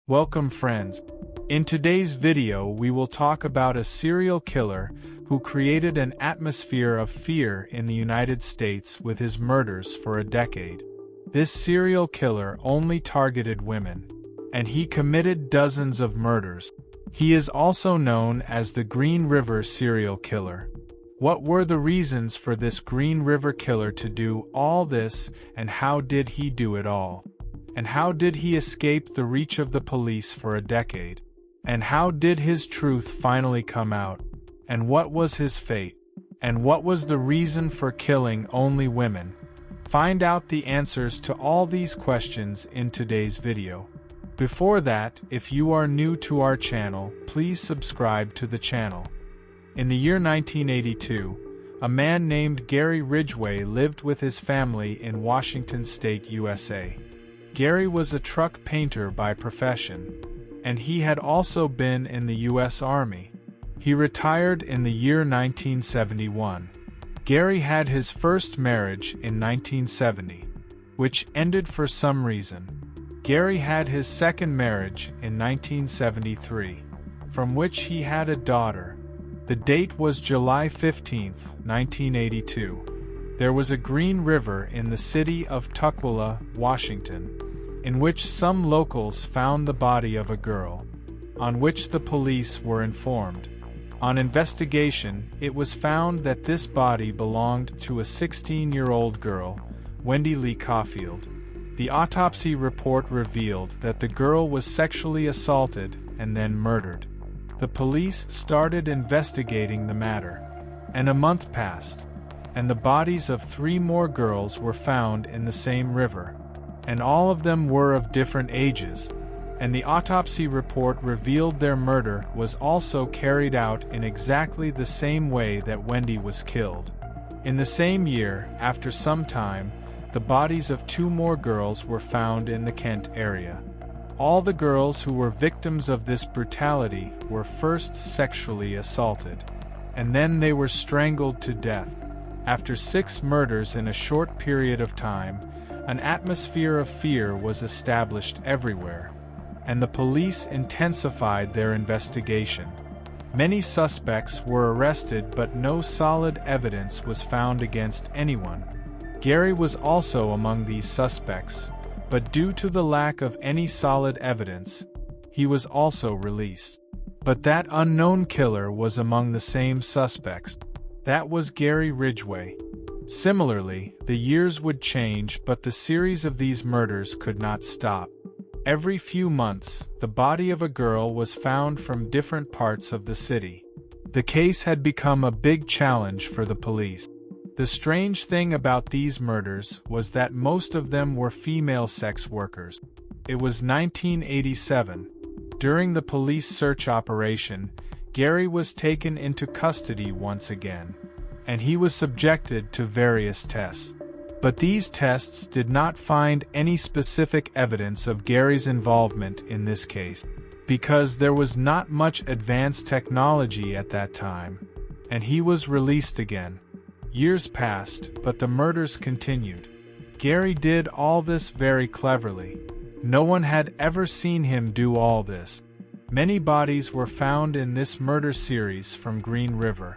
Welcome friends. In today's video we will talk about a serial killer who created an atmosphere of fear in the United States with his murders for a decade. This serial killer only targeted women, and he committed dozens of murders. He is also known as the Green River serial killer. What were the reasons for this Green River killer to do all this, and how did he do it all? And how did he escape the reach of the police for a decade? And how did his truth finally come out? And what was his fate? And what was the reason for killing only women? Find out the answers to all these questions in today's video. Before that, if you are new to our channel, please subscribe to the channel. In the year 1982, a man named Gary Ridgway lived with his family in Washington State, USA. Gary was a truck painter by profession, and he had also been in the U.S. Army. He retired in the year 1971. Gary had his first marriage in 1970, which ended for some reason. Gary had his second marriage in 1973, from which he had a daughter. The date was July 15, 1982. There was a Green River in the city of Tukwila, Washington, in which some locals found the body of a girl, on which the police were informed. On investigation, it was found that this body belonged to a 16-year-old girl, Wendy Lee Caulfield. The autopsy report revealed that the girl was sexually assaulted and then murdered. The police started investigating the matter, and a month passed, and the bodies of 3 more girls were found in the same river, and all of them were of different ages, and the autopsy report revealed their murder was also carried out in exactly the same way that Wendy was killed. In the same year, after some time, the bodies of 2 more girls were found in the Kent area. All the girls who were victims of this brutality were first sexually assaulted, and then they were strangled to death. After 6 murders in a short period of time, an atmosphere of fear was established everywhere, and the police intensified their investigation. Many suspects were arrested, but no solid evidence was found against anyone. Gary was also among these suspects, but due to the lack of any solid evidence, he was also released. But that unknown killer was among the same suspects. That was Gary Ridgway. Similarly, the years would change, but the series of these murders could not stop. Every few months, the body of a girl was found from different parts of the city. The case had become a big challenge for the police. The strange thing about these murders was that most of them were female sex workers. It was 1987. During the police search operation, Gary was taken into custody once again, and he was subjected to various tests. But these tests did not find any specific evidence of Gary's involvement in this case, because there was not much advanced technology at that time, and he was released again. Years passed, but the murders continued. Gary did all this very cleverly. No one had ever seen him do all this. Many bodies were found in this murder series from Green River.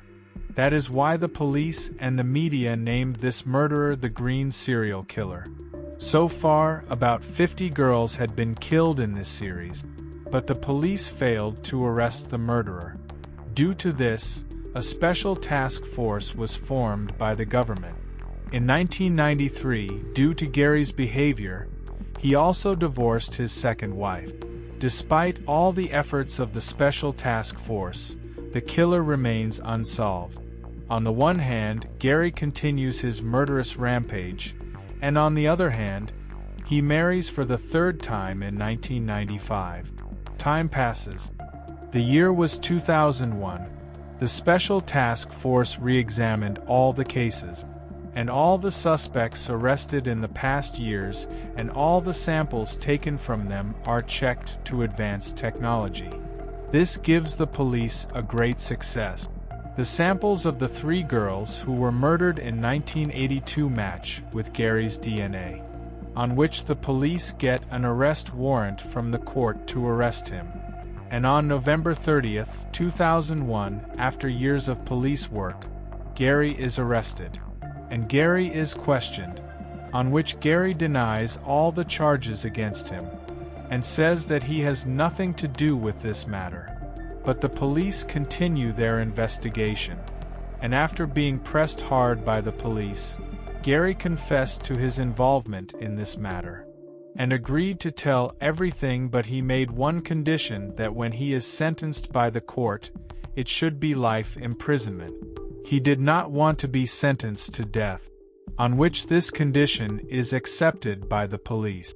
That is why the police and the media named this murderer the Green Serial Killer. So far, about 50 girls had been killed in this series, but the police failed to arrest the murderer. Due to this, a special task force was formed by the government. In 1993, due to Gary's behavior, he also divorced his second wife. Despite all the efforts of the special task force, the killer remains unsolved. On the one hand, Gary continues his murderous rampage, and on the other hand, he marries for the 3rd time in 1995. Time passes. The year was 2001. The Special Task Force re-examined all the cases, and all the suspects arrested in the past years and all the samples taken from them are checked to advanced technology. This gives the police a great success. The samples of the 3 girls who were murdered in 1982 match with Gary's DNA. on which the police get an arrest warrant from the court to arrest him. And on November 30th, 2001, after years of police work, Gary is arrested. And Gary is questioned, on which Gary denies all the charges against him, and says that he has nothing to do with this matter. But the police continue their investigation, and after being pressed hard by the police, Gary confessed to his involvement in this matter, and agreed to tell everything, but he made one condition, that when he is sentenced by the court, it should be life imprisonment. He did not want to be sentenced to death, on which this condition is accepted by the police.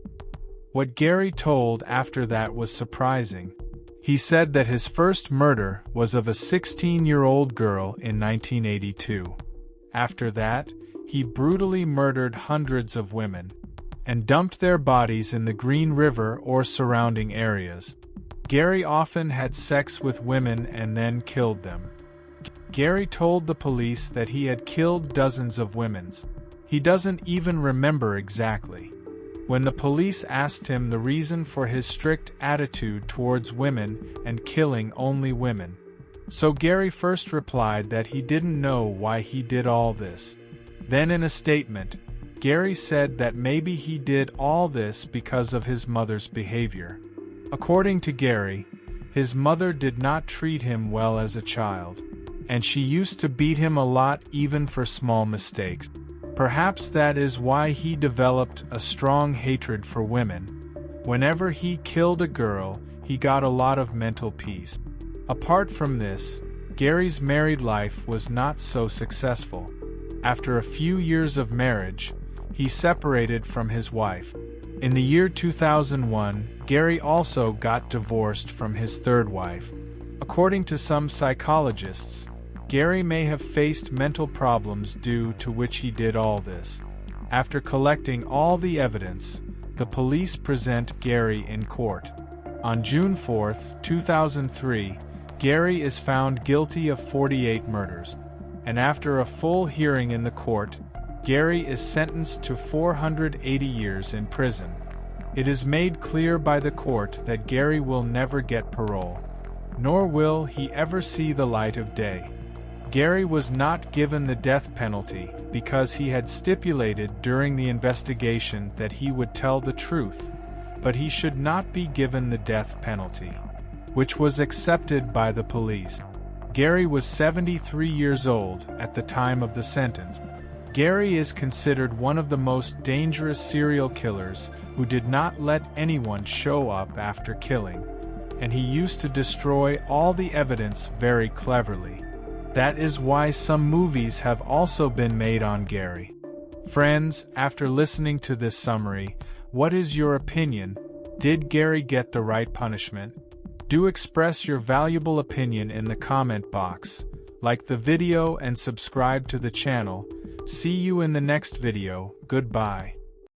What Gary told after that was surprising. He said that his first murder was of a 16-year-old girl in 1982. After that, he brutally murdered hundreds of women, and dumped their bodies in the Green River or surrounding areas. Gary often had sex with women and then killed them. Gary told the police that he had killed dozens of women. He doesn't even remember exactly. When the police asked him the reason for his strict attitude towards women and killing only women, so Gary first replied that he didn't know why he did all this. Then in a statement, Gary said that maybe he did all this because of his mother's behavior. According to Gary, his mother did not treat him well as a child, and she used to beat him a lot even for small mistakes. Perhaps that is why he developed a strong hatred for women. Whenever he killed a girl, he got a lot of mental peace. Apart from this, Gary's married life was not so successful. After a few years of marriage, he separated from his wife. In the year 2001, Gary also got divorced from his third wife. According to some psychologists, Gary may have faced mental problems due to which he did all this. After collecting all the evidence, the police present Gary in court. On June 4, 2003, Gary is found guilty of 48 murders. And after a full hearing in the court, Gary is sentenced to 480 years in prison. It is made clear by the court that Gary will never get parole, nor will he ever see the light of day. Gary was not given the death penalty because he had stipulated during the investigation that he would tell the truth, but he should not be given the death penalty, which was accepted by the police. Gary was 73 years old at the time of the sentence. Gary is considered one of the most dangerous serial killers who did not let anyone show up after killing, and he used to destroy all the evidence very cleverly. That is why some movies have also been made on Gary. Friends, after listening to this summary, what is your opinion? Did Gary get the right punishment? Do express your valuable opinion in the comment box. Like the video and subscribe to the channel. See you in the next video. Goodbye.